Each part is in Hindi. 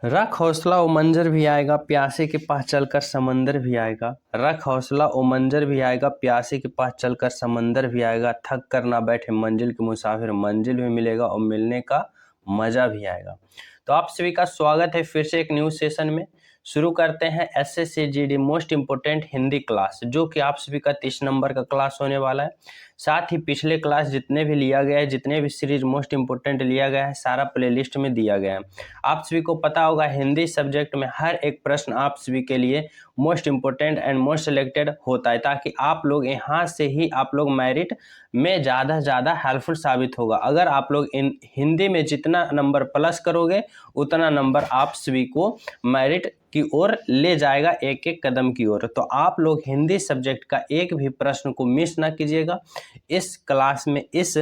रख हौसला ओ मंजर भी आएगा, प्यासे के पास चलकर समंदर भी आएगा। रख हौसला ओ मंजर भी आएगा, प्यासे के पास चलकर समंदर भी आएगा। थक कर ना बैठे मंजिल के मुसाफिर, मंजिल भी मिलेगा और मिलने का मजा भी आएगा। तो आप सभी का स्वागत है फिर से एक न्यू सेशन में। शुरू करते हैं SSC GD most important Hindi class, जो कि आप सभी का 30 नंबर का क्लास होने वाला है। साथ ही पिछले क्लास जितने भी लिया गया है, जितने भी सीरीज मोस्ट इम्पोर्टेंट लिया गया है, सारा प्लेलिस्ट में दिया गया है। आप सभी को पता होगा हिंदी सब्जेक्ट में हर एक प्रश्न आप सभी के लिए most important and most selected होता है, ताकि आप लोग यहाँ से ही आप लोग मेरिट में ज़्यादा से ज़्यादा हेल्पफुल साबित होगा। अगर आप लोग इन हिंदी में जितना नंबर प्लस करोगे उतना नंबर आप सभी को मेरिट की ओर ले जाएगा, एक एक कदम की ओर। तो आप लोग हिंदी सब्जेक्ट का एक भी प्रश्न को मिस ना कीजिएगा। इस क्लास में, इस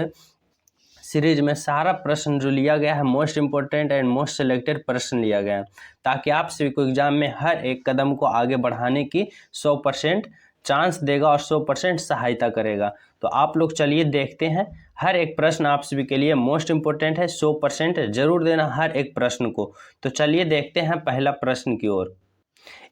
सीरीज में सारा प्रश्न जो लिया गया है most important and most selected प्रश्न लिया गया है, ताकि आप सभी को एग्जाम में हर एक कदम को आगे बढ़ाने की 100% चांस देगा और 100% सहायता करेगा। तो आप लोग चलिए देखते हैं, हर एक प्रश्न आप सभी के लिए मोस्ट इम्पोर्टेंट है, 100% जरूर देना हर एक प्रश्न को। तो चलिए देखते हैं पहला प्रश्न की ओर।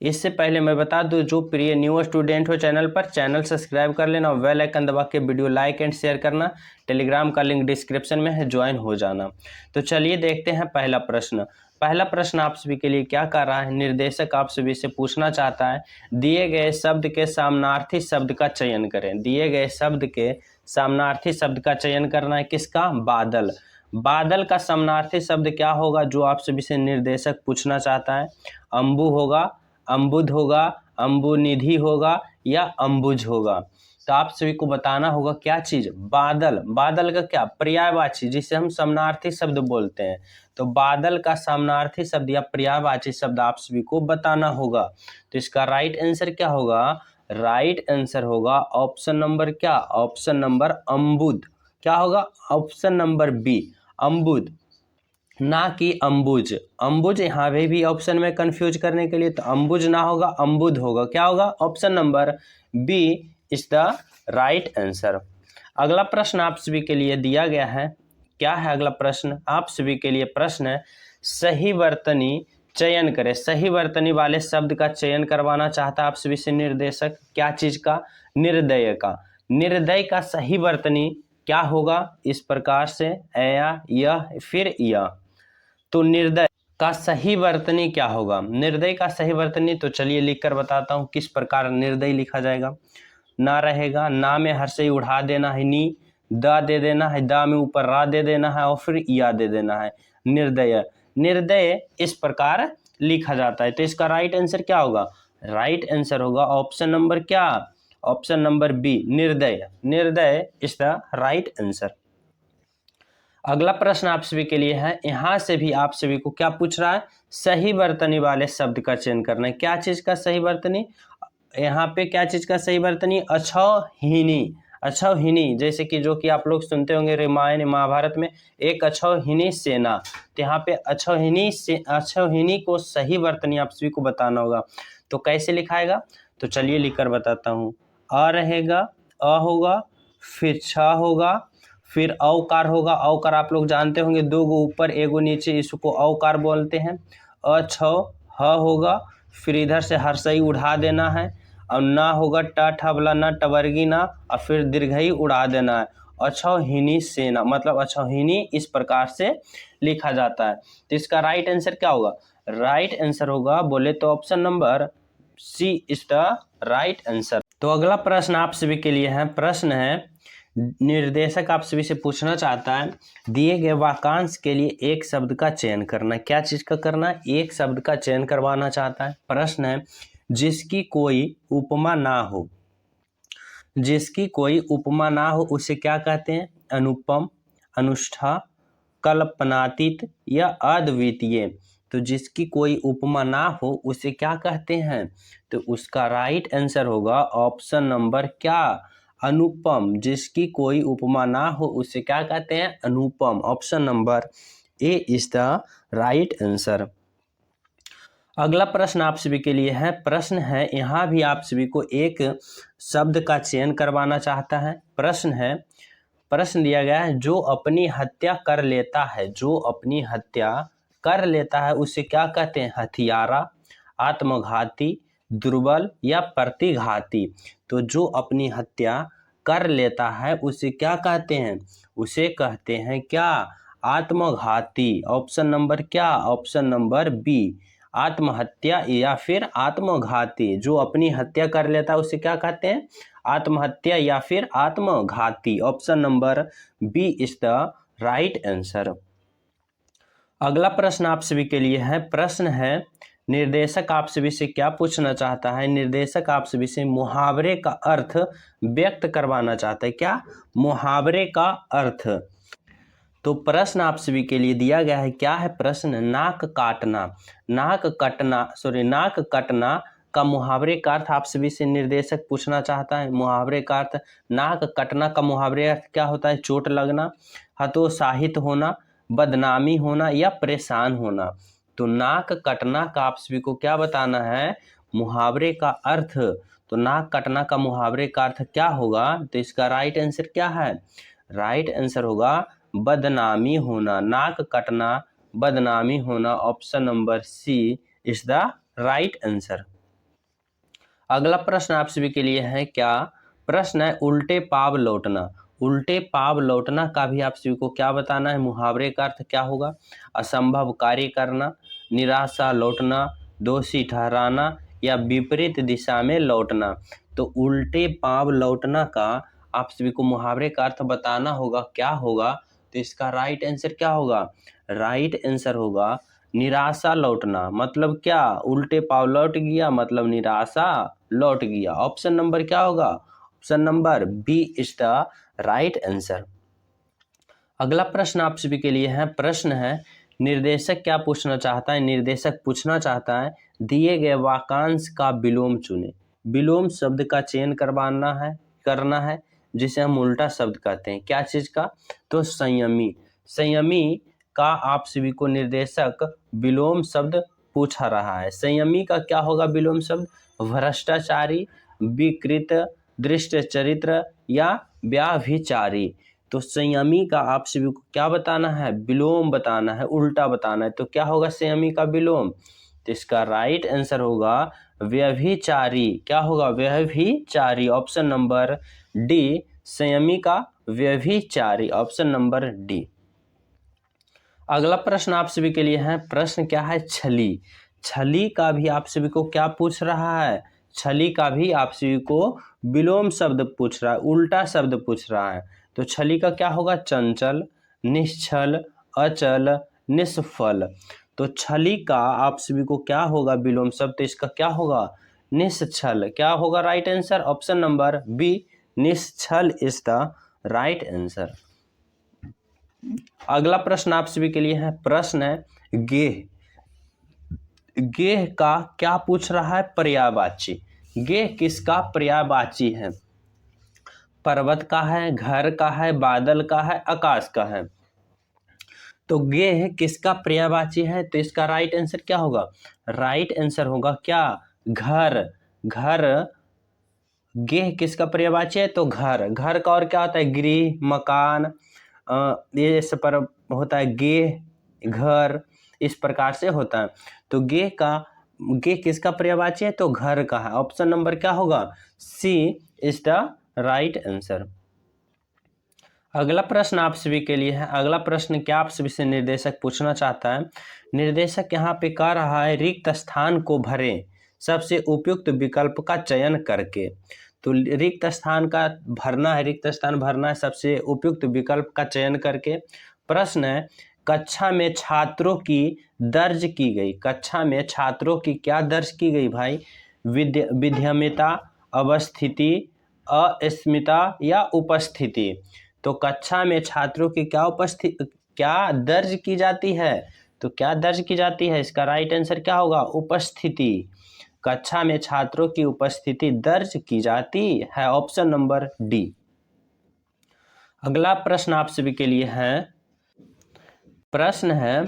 इससे पहले मैं बता दूं, जो प्रिय न्यू स्टूडेंट हो चैनल पर, चैनल सब्सक्राइब कर लेना और बेल आइकन दबा के वीडियो लाइक एंड शेयर करना। टेलीग्राम का लिंक डिस्क्रिप्शन में है, ज्वाइन हो जाना। तो चलिए देखते हैं पहला प्रश्न। पहला प्रश्न आप सभी के लिए क्या कर रहा है, निर्देशक आप सभी से पूछना चाहता है, दिए गए शब्द के सामनार्थी शब्द का चयन करें। दिए गए शब्द के सामनार्थी शब्द का चयन करना है, किसका? बादल। बादल का सामनार्थी शब्द क्या होगा, जो आप सभी से निर्देशक पूछना चाहता है? अंबु होगा, अम्बुद होगा, अम्बुनिधि होगा या अम्बुज होगा। तो आप सभी को बताना होगा क्या चीज? बादल। बादल का क्या? पर्यायवाची, जिसे हम समानार्थी शब्द बोलते हैं। तो बादल का समानार्थी शब्द या पर्यायवाची शब्द आप सभी को बताना होगा। तो इसका राइट आंसर क्या होगा? राइट आंसर होगा ऑप्शन नंबर क्या? ऑप्शन नंबर अम्बुद। क्या होगा? ऑप्शन नंबर बी, अम्बुद, ना कि अम्बुज। अम्बुज यहाँ पे भी ऑप्शन में कंफ्यूज करने के लिए, तो अम्बुज ना होगा, अम्बुद होगा। क्या होगा? Option number B is the right answer. अगला प्रश्न आप सभी के लिए दिया गया है, क्या है अगला प्रश्न? आप सभी के लिए प्रश्न है, सही वर्तनी चयन करें। सही वर्तनी वाले शब्द का चयन करवाना चाहता है आप सभी से निर्देशक। क्या चीज का? निर्दय का। निर्दय का सही वर्तनी क्या होगा? इस प्रकार से, या, यह, फिर यह। तो निर्दय का सही वर्तनी क्या होगा? निर्दय का सही वर्तनी, तो चलिए लिख कर बताता हूं किस प्रकार निर्दय लिखा जाएगा। ना रहेगा, ना में हर्षई उड़ा देना है, नी, द दे देना है, दा में ऊपर रा दे देना है और फिर या दे देना है। निर्दय। निर्दय इस प्रकार लिखा जाता है। तो इसका राइट आंसर क्या होगा? राइट आंसर होगा ऑप्शन नंबर क्या? ऑप्शन नंबर बी, निर्दय। निर्दय इज द राइट आंसर। अगला प्रश्न आप सभी के लिए है, यहां से भी आप सभी को क्या पूछ रहा है? सही वर्तनी वाले शब्द का चयन करना है। क्या चीज का सही वर्तनी? यहाँ पे क्या चीज का सही वर्तनी? अछौहिनी। अछौहिनी, जैसे कि जो कि आप लोग सुनते होंगे रामायण महाभारत में, एक अछौहिनी सेना। तो यहाँ पे अछौहिनी से, अछौहिनी को सही वर्तनी आप सभी को बताना होगा। तो कैसे लिखाएगा? तो चलिए लिखकर बताता हूँ। अ रहेगा, अ होगा, फिर छ होगा, फिर औकार होगा। औकार आप लोग जानते होंगे, दो गो ऊपर एगो नीचे, इसको औकार बोलते हैं। अछौ, ह होगा, फिर इधर से हर्षई उड़ा देना है, और ना होगा, ट ठबला ना, टवर्गी ना, और फिर दीर्घई उड़ा देना है। अछौहिनी सेना, मतलब अछौहिनी इस प्रकार से लिखा जाता है। तो इसका राइट आंसर क्या होगा? राइट आंसर होगा, बोले तो option number C is the right answer. तो अगला प्रश्न आप सभी के लिए है, प्रश्न है, निर्देशक आप सभी से पूछना चाहता है, दिए गए वाक्यांश के लिए एक शब्द का चयन करना। क्या चीज का करना? एक शब्द का चयन करवाना चाहता है। प्रश्न है, जिसकी कोई उपमा ना हो। जिसकी कोई उपमा ना हो उसे क्या कहते हैं? अनुपम, अनुष्ठा, कल्पनातीत या अद्वितीय। तो जिसकी कोई उपमा ना हो उसे क्या कहते हैं? तो उसका राइट आंसर होगा ऑप्शन नंबर क्या? अनुपम। जिसकी कोई उपमा ना हो उसे क्या कहते हैं? अनुपम। Option number A is the right answer. अगला प्रश्न आप सभी के लिए है, प्रश्न है, यहाँ भी आप सभी को एक शब्द का चयन करवाना चाहता है। प्रश्न है, प्रश्न दिया गया है, जो अपनी हत्या कर लेता है। जो अपनी हत्या कर लेता है उसे क्या कहते हैं? हथियारा, आत्मघाती, दुर्बल या प्रतिघाती। तो जो अपनी हत्या कर लेता है उसे क्या कहते हैं? उसे कहते हैं क्या? आत्मघाती। ऑप्शन नंबर क्या? ऑप्शन नंबर बी, आत्महत्या या फिर आत्मघाती। जो अपनी हत्या कर लेता है उसे क्या कहते हैं? आत्महत्या या फिर आत्मघाती। Option number B is the right answer. अगला प्रश्न आप सभी के लिए है। प्रश्न है, निर्देशक आप सभी से क्या पूछना चाहता है? निर्देशक आप सभी से मुहावरे का अर्थ व्यक्त करवाना चाहता है। क्या? मुहावरे का अर्थ। तो प्रश्न आप सभी के लिए दिया गया है। क्या है प्रश्न? नाक काटना, नाक कटना का मुहावरे का अर्थ आप सभी से निर्देशक पूछना चाहता है। मुहावरे का अर्थ, नाक कटना का मुहावरे अर्थ क्या होता है? चोट लगना, हतोत्साहित होना, बदनामी होना या परेशान होना। तो नाक कटना का आप सभी को क्या बताना है? मुहावरे का अर्थ। तो नाक कटना का मुहावरे का अर्थ क्या होगा? तो इसका राइट आंसर क्या है? राइट आंसर होगा बदनामी होना। नाक कटना, बदनामी होना। Option number C is the right answer. अगला प्रश्न आप सभी के लिए है। क्या प्रश्न है? उल्टे पाव लौटना। उल्टे पाव लौटना का भी आप सभी को क्या बताना है? मुहावरे का अर्थ क्या होगा? असंभव कार्य करना, निराशा लौटना, दोषी ठहराना या विपरीत दिशा में लौटना। तो उल्टे पाव लौटना का आप सभी को मुहावरे का अर्थ बताना होगा। क्या होगा? तो इसका राइट आंसर क्या होगा? राइट आंसर होगा निराशा लौटना। मतलब क्या? उल्टे पाव लौट गया मतलब निराशा लौट गया। ऑप्शन नंबर क्या होगा? Option number B is the right answer. अगला प्रश्न आप सभी के लिए है। प्रश्न है, निर्देशक क्या पूछना चाहता है? निर्देशक पूछना चाहता है, दिए गए वाक्यांश का विलोम चुने। विलोम शब्द का चयन करना है जिसे हम उल्टा शब्द कहते हैं। क्या चीज का? तो संयमी। संयमी का आप सभी को निर्देशक विलोम शब्द पूछा रहा है। संयमी का क्या होगा विलोम शब्द? भ्रष्टाचारी, विकृत, दृष्ट चरित्र या व्याभिचारी। तो संयमी का आप सभी को क्या बताना है? विलोम बताना है, उल्टा बताना है। तो क्या होगा संयमी का विलोम? तो इसका राइट आंसर होगा व्यभिचारी। क्या होगा? व्यभिचारी। ऑप्शन नंबर डी, संयमी का व्यभिचारी। Option number D. अगला प्रश्न आप सभी के लिए है। प्रश्न क्या है? छली। छली का भी आप सभी को क्या पूछ रहा है? छली का भी आप सभी को विलोम शब्द पूछ रहा है, उल्टा शब्द पूछ रहा है। तो छली का क्या होगा? चंचल, निश्चल, अचल, निष्फल। तो छली का आप सभी को क्या होगा विलोम शब्द? तो इसका क्या होगा? निश्चल। क्या होगा right answer? Option number B, निश्चल इज द राइट आंसर। अगला प्रश्न आप सभी के लिए है। प्रश्न है, गेह। गेह का क्या पूछ रहा है? पर्यायवाची। गेह किसका पर्यायवाची है? पर्वत का है, घर का है, बादल का है, आकाश का है। तो गेह किसका पर्यायवाची है? तो इसका राइट आंसर क्या होगा? राइट आंसर होगा क्या? घर। घर। गेह किसका पर्यायवाची है? तो घर। घर का और क्या होता है? गृह, मकान, ये सब पर होता है गेह, घर, इस प्रकार से होता है। तो गेह किसका पर्यायवाची है? तो घर का है। ऑप्शन नंबर क्या होगा? सी इज द राइट आंसर। अगला प्रश्न आप सभी के लिए है। अगला प्रश्न क्या आप सभी से निर्देशक पूछना चाहता है? निर्देशक यहाँ पे कह रहा है, रिक्त स्थान को भरें सबसे उपयुक्त विकल्प का चयन करके। तो रिक्त स्थान का भरना है, रिक्त स्थान भरना है सबसे उपयुक्त विकल्प का चयन करके। प्रश्न है, कक्षा में छात्रों की दर्ज की गई, कक्षा में छात्रों की क्या दर्ज की गई भाई? विद्यमिता, अवस्थिति, अस्मिता या उपस्थिति। तो कक्षा में छात्रों की क्या दर्ज की जाती है? तो क्या दर्ज की जाती है? इसका राइट आंसर क्या होगा? उपस्थिति। कक्षा में छात्रों की उपस्थिति दर्ज की जाती है। Option number D. अगला प्रश्न आप सभी के लिए है। प्रश्न है,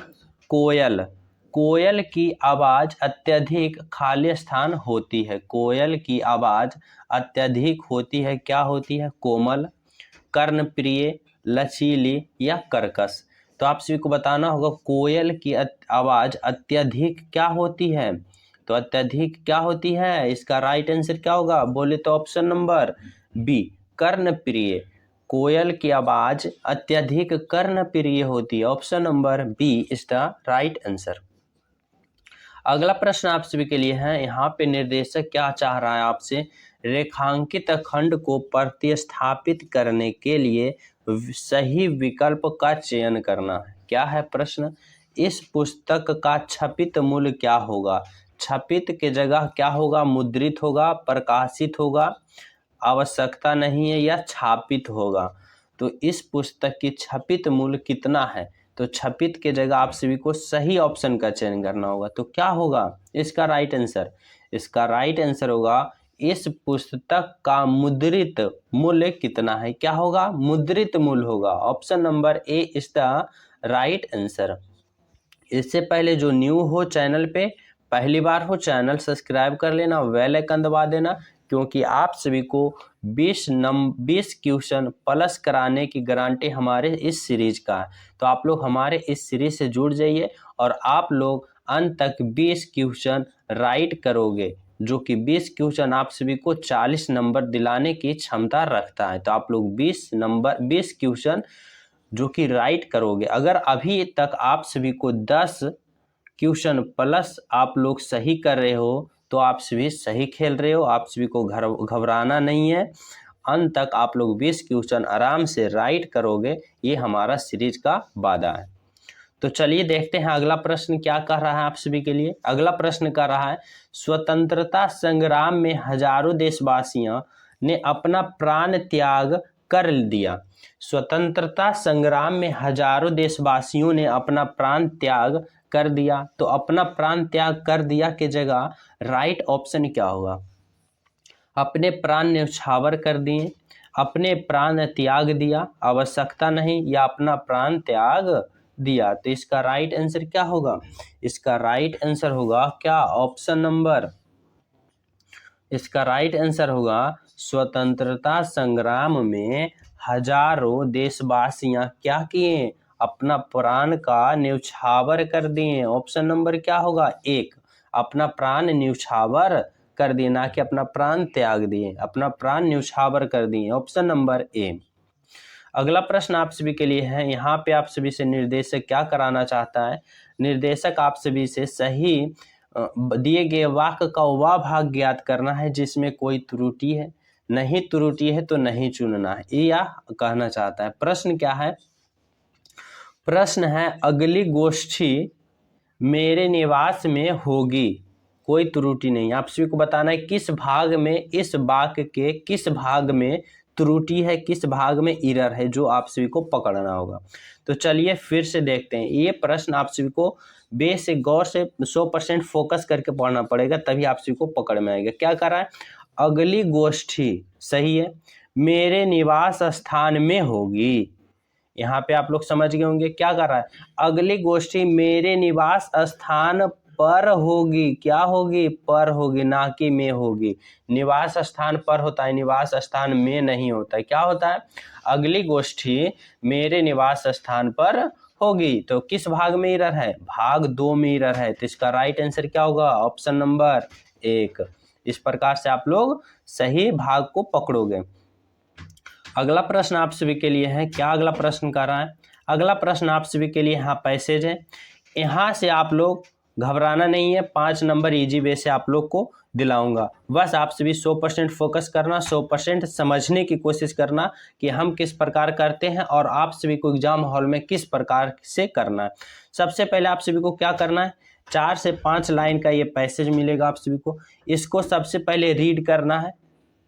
कोयल। कोयल की आवाज अत्यधिक खाली स्थान होती है। कोयल की आवाज अत्यधिक होती है, क्या होती है? कोमल, कर्णप्रिय, लचीली या कर्कश। तो आप सभी को बताना होगा कोयल की आवाज़ अत्यधिक क्या होती है। तो अत्यधिक क्या होती है, इसका राइट आंसर क्या होगा, बोले तो ऑप्शन नंबर बी, कर्णप्रिय। कोयल की आवाज़ अत्यधिक कर्णप्रिय होती है। Option number B is the right answer. अगला प्रश्न आप सभी के लिए है, यहाँ पे निर्देशक क्या चाह रहा है आपसे, रेखांकित खंड को प्रतिस्थापित करने के लिए सही विकल्प का चयन करना है। क्या है प्रश्न, इस पुस्तक का छपित मूल्य क्या होगा। छपित के जगह क्या होगा, मुद्रित होगा, प्रकाशित होगा, आवश्यकता नहीं है, या छापित होगा। तो इस पुस्तक की छपित मूल्य कितना है, तो छपित के जगह आप सभी को सही ऑप्शन का चयन करना होगा। तो क्या होगा इसका राइट आंसर, इसका राइट आंसर होगा इस पुस्तक का मुद्रित मूल्य कितना है। क्या होगा, मुद्रित मूल्य होगा। Option number A is the right answer. इससे पहले जो न्यू हो चैनल पे, पहली बार हो, चैनल सब्सक्राइब कर लेना, बेल आइकन दबा देना, क्योंकि आप सभी को 20 क्वेश्चन प्लस कराने की गारंटी हमारे इस सीरीज का है। तो आप लोग हमारे इस सीरीज से जुड़ जाइए और आप लोग अंत तक 20 क्वेश्चन राइट करोगे, जो कि 20 क्वेश्चन आप सभी को 40 नंबर दिलाने की क्षमता रखता है। तो आप लोग 20 क्वेश्चन जो कि राइट करोगे। अगर अभी तक आप सभी को 10 क्वेश्चन प्लस आप लोग सही कर रहे हो तो आप सभी सही खेल रहे हो, आप सभी को घबराना नहीं है। अंत तक आप लोग 20 क्वेश्चन आराम से राइट करोगे, ये हमारा सीरीज का वादा है। तो चलिए देखते हैं अगला प्रश्न क्या कह रहा है आप सभी के लिए। अगला प्रश्न कह रहा है, स्वतंत्रता संग्राम में हजारों देशवासियों ने अपना प्राण त्याग कर दिया। स्वतंत्रता संग्राम में हजारों देशवासियों ने अपना प्राण त्याग कर दिया। तो अपना प्राण त्याग कर दिया के जगह राइट ऑप्शन क्या होगा, अपने प्राण न्यौछावर कर दिए, अपने प्राण त्याग दिया, आवश्यकता नहीं, या अपना प्राण त्याग दिया। तो इसका राइट आंसर क्या होगा, इसका राइट आंसर होगा क्या, ऑप्शन नंबर, इसका राइट आंसर होगा स्वतंत्रता संग्राम में हजारों देशवासियां क्या किए, अपना प्राण का न्यौछावर कर दिए। ऑप्शन नंबर क्या होगा, एक, अपना प्राण न्यौछावर कर दिए, ना कि अपना प्राण त्याग दिए, अपना प्राण न्यौछावर कर दिए। ऑप्शन नंबर ए। अगला प्रश्न आप सभी के लिए है, यहाँ पे आप सभी से निर्देशक क्या कराना चाहता है, निर्देशक आप सभी से सही दिए गए वाक्य का वह भाग ज्ञात करना है जिसमें कोई त्रुटि है, नहीं त्रुटि है तो नहीं चुनना है, ये यह कहना चाहता है। प्रश्न क्या है, प्रश्न है अगली गोष्ठी मेरे निवास में होगी, कोई त्रुटि नहीं। आप सभी को बताना है किस भाग में, इस वाक्य के किस भाग में त्रुटि है, किस भाग में एरर है, जो आप सभी को पकड़ना होगा। तो चलिए फिर से देखते हैं। ये प्रश्न आप सभी को बेस से गौर से 100% फोकस करके पढ़ना पड़ेगा, तभी आप सभी को पकड़ में आएगा। क्या कर रहा है, अगली गोष्ठी, सही है, मेरे निवास स्थान में होगी। यहाँ पे आप लोग समझ गए होंगे क्या कर रहा है, अगली गोष्ठी मेरे निवास स्थान पर होगी। क्या होगी, पर होगी, ना कि में होगी। निवास स्थान पर होता है, निवास स्थान में नहीं होता है। क्या होता है, अगली गोष्ठी मेरे निवास स्थान पर होगी। तो किस भाग में एरर है, भाग 2 में एरर है। तो इसका राइट आंसर क्या होगा, ऑप्शन नंबर 1। इस प्रकार से आप लोग सही भाग को पकड़ोगे। अगला प्रश्न आप सभी के लिए है, क्या अगला प्रश्न कर रहा है, अगला प्रश्न आप सभी के लिए यहाँ पैसेज है। यहाँ से आप लोग घबराना नहीं है, 5 नंबर इजी वे से आप लोग को दिलाऊंगा। बस आप सभी 100% फोकस करना, 100% समझने की कोशिश करना कि हम किस प्रकार करते हैं और आप सभी को एग्जाम हॉल में किस प्रकार से करना है। सबसे पहले आप सभी को क्या करना है, 4 से 5 लाइन का ये पैसेज मिलेगा आप सभी को, इसको सबसे पहले रीड करना है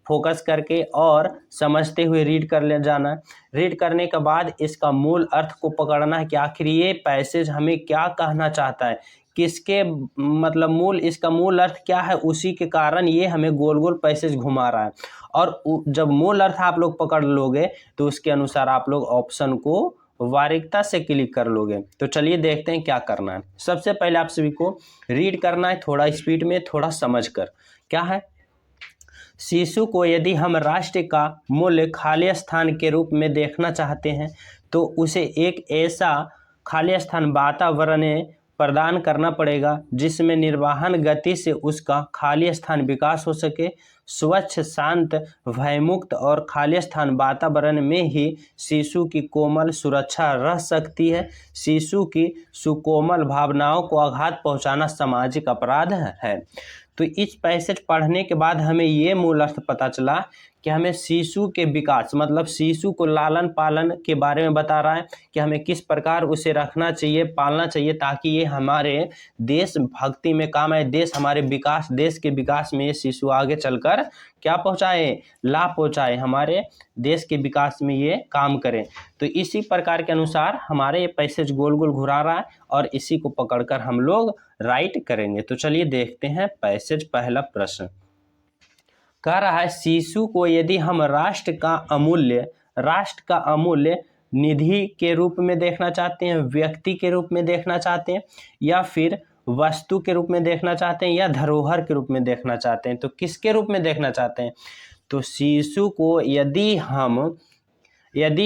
फोकस करके और समझते हुए रीड कर ले जाना है। रीड करने के बाद इसका मूल अर्थ को पकड़ना है कि आखिर ये पैसेज हमें क्या कहना चाहता है, किसके मतलब मूल, इसका मूल अर्थ क्या है, उसी के कारण ये हमें गोल गोल पैसेज घुमा रहा है। और जब मूल अर्थ आप लोग पकड़ लोगे तो उसके अनुसार आप लोग ऑप्शन को बारीकता से क्लिक कर लोगे। तो चलिए देखते हैं क्या करना है। सबसे पहले आप सभी को रीड करना है, थोड़ा स्पीड में, थोड़ा समझ कर। क्या है, शिशु को यदि हम राष्ट्र का मूल्य खाली स्थान के रूप में देखना चाहते हैं तो उसे एक ऐसा खाली स्थान वातावरण प्रदान करना पड़ेगा जिसमें निर्वहन गति से उसका खाली स्थान विकास हो सके। स्वच्छ, शांत, भयमुक्त और खाली स्थान वातावरण में ही शिशु की कोमल सुरक्षा रह सकती है। शिशु की सुकोमल भावनाओं को आघात पहुंचाना सामाजिक अपराध है। तो इस पैसेज पढ़ने के बाद हमें ये मूल अर्थ पता चला कि हमें शिशु के विकास मतलब शिशु को लालन पालन के बारे में बता रहा है कि हमें किस प्रकार उसे रखना चाहिए, पालना चाहिए ताकि ये हमारे देश भक्ति में काम आए, देश के विकास में ये शिशु आगे चलकर क्या पहुंचाए, लाभ पहुंचाए, हमारे देश के विकास में ये काम करें। तो इसी प्रकार के अनुसार हमारे ये पैसेज गोल गोल घुरा रहा है और इसी को पकड़कर हम लोग राइट करेंगे। तो चलिए देखते हैं पैसेज। पहला प्रश्न कह रहा है, शिशु को यदि हम राष्ट्र का अमूल्य निधि के रूप में देखना चाहते हैं, व्यक्ति के रूप में देखना चाहते हैं, या फिर वस्तु के रूप में देखना चाहते हैं, या धरोहर के रूप में देखना चाहते हैं, तो किसके रूप में देखना चाहते हैं? तो शिशु को यदि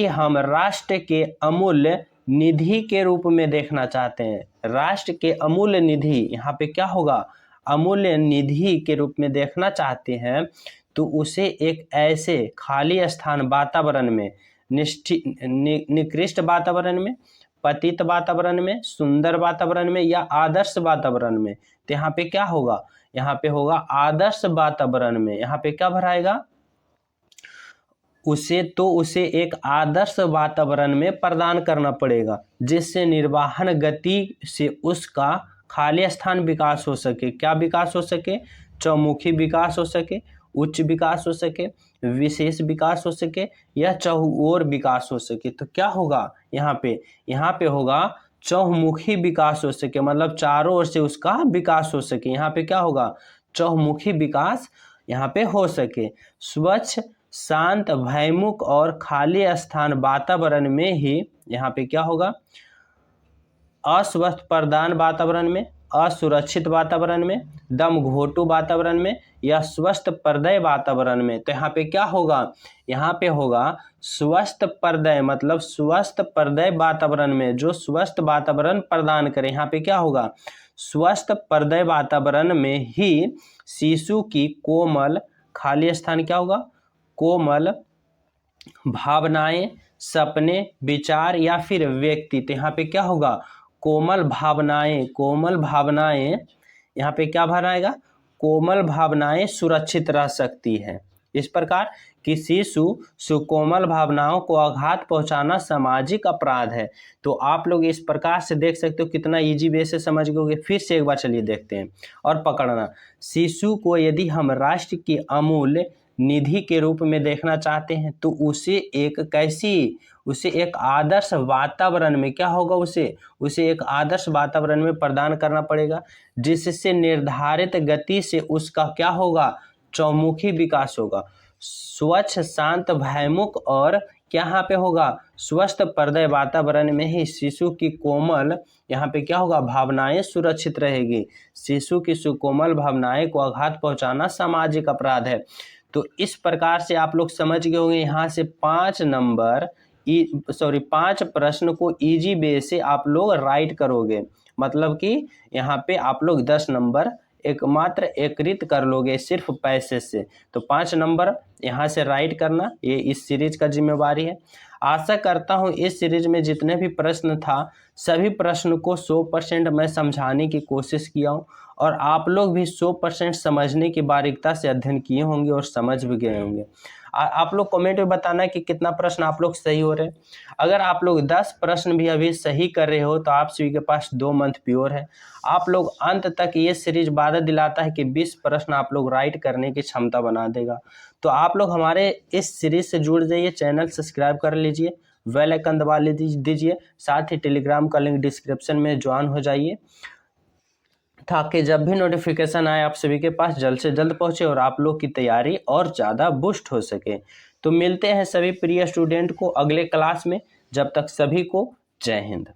हम राष्ट्र के अमूल्य निधि के रूप में देखना चाहते हैं, राष्ट्र के अमूल्य निधि, यहाँ पे क्या होगा, अमूल्य निधि के रूप में देखना चाहते हैं, तो उसे एक ऐसे खाली स्थान वातावरण में, निकृष्ट वातावरण में, पतित वातावरण में, सुंदर वातावरण में, या आदर्श वातावरण में, तो यहाँ पे क्या होगा, यहाँ पे होगा आदर्श वातावरण में। यहाँ पे क्या भराएगा, उसे एक आदर्श वातावरण में प्रदान करना पड़ेगा जिससे निर्वहन गति से उसका खाली स्थान विकास हो सके। क्या विकास हो सके? चौमुखी विकास हो सके, उच्च विकास हो सके, विशेष विकास हो सके, या चहुओर विकास हो सके। तो क्या होगा यहाँ पे होगा चहुमुखी विकास हो सके, मतलब चारों ओर से उसका विकास हो सके। यहाँ पे क्या होगा, चहुमुखी विकास यहाँ पे हो सके। स्वच्छ, शांत, भयमुक्त और खाली स्थान वातावरण में ही यहाँ पे क्या होगा, अस्वस्थ प्रदान वातावरण में, असुरक्षित वातावरण में, दम घोटू वातावरण में, या स्वस्थ प्रदय वातावरण में। तो यहाँ पे क्या होगा, यहाँ पे होगा स्वस्थ प्रदय, मतलब स्वस्थ प्रदय वातावरण में, जो स्वस्थ वातावरण प्रदान करे। यहाँ पे क्या होगा, स्वस्थ प्रदय वातावरण में ही शिशु की कोमल, खाली स्थान क्या होगा, कोमल भावनाएं, सपने, विचार या फिर व्यक्ति। तो यहाँ पे क्या होगा, कोमल भावनाएं, यहाँ पे क्या भराएगा, कोमल भावनाएं सुरक्षित रह सकती है। इस प्रकार कि शिशु सुकोमल भावनाओं को आघात पहुंचाना सामाजिक अपराध है। तो आप लोग इस प्रकार से देख सकते हो, कितना इजी वे से समझ गए। फिर से एक बार चलिए देखते हैं और पकड़ना। शिशु को यदि हम राष्ट्र की अमूल्य निधि के रूप में देखना चाहते हैं, तो उसे एक आदर्श वातावरण में क्या होगा, उसे एक आदर्श वातावरण में प्रदान करना पड़ेगा जिससे निर्धारित गति से उसका क्या होगा, चौमुखी विकास होगा। स्वच्छ, शांत, भयमुक्त और क्या यहाँ पे होगा, स्वस्थ प्रदय वातावरण में ही शिशु की कोमल, यहाँ पे क्या होगा, भावनाएं सुरक्षित रहेगी। शिशु की सुकोमल भावनाएं को आघात पहुंचाना सामाजिक अपराध है। तो इस प्रकार से आप लोग समझ गए होंगे। यहाँ से 5 प्रश्न को इजी वे से आप लोग राइट करोगे, मतलब कि यहाँ पे आप लोग 10 नंबर एकमात्र एकत्रित कर लोगे सिर्फ पैसेज से। तो 5 नंबर यहाँ से राइट करना, ये इस सीरीज का जिम्मेवारी है। आशा करता हूँ इस सीरीज में जितने भी प्रश्न था, सभी प्रश्न को 100% मैं समझाने की कोशिश किया हूँ, और आप लोग भी 100% समझने की बारीकता से अध्ययन किए होंगे और समझ भी गए होंगे। आप लोग कमेंट में बताना कि कितना प्रश्न आप लोग सही हो रहे हैं। अगर आप लोग 10 प्रश्न भी अभी सही कर रहे हो तो आप सभी के पास 2 मंथ प्योर है। आप लोग अंत तक ये सीरीज वादा दिलाता है कि 20 प्रश्न आप लोग राइट करने की क्षमता बना देगा। तो आप लोग हमारे इस सीरीज से जुड़ जाइए, चैनल सब्सक्राइब कर लीजिए, बेल आइकन दबा दीजिए, साथ ही टेलीग्राम का लिंक डिस्क्रिप्शन में ज्वाइन हो जाइए, ताकि जब भी नोटिफिकेशन आए आप सभी के पास जल्द से जल्द पहुंचे और आप लोग की तैयारी और ज़्यादा बूस्ट हो सके। तो मिलते हैं सभी प्रिय स्टूडेंट को अगले क्लास में। जब तक सभी को जय हिंद।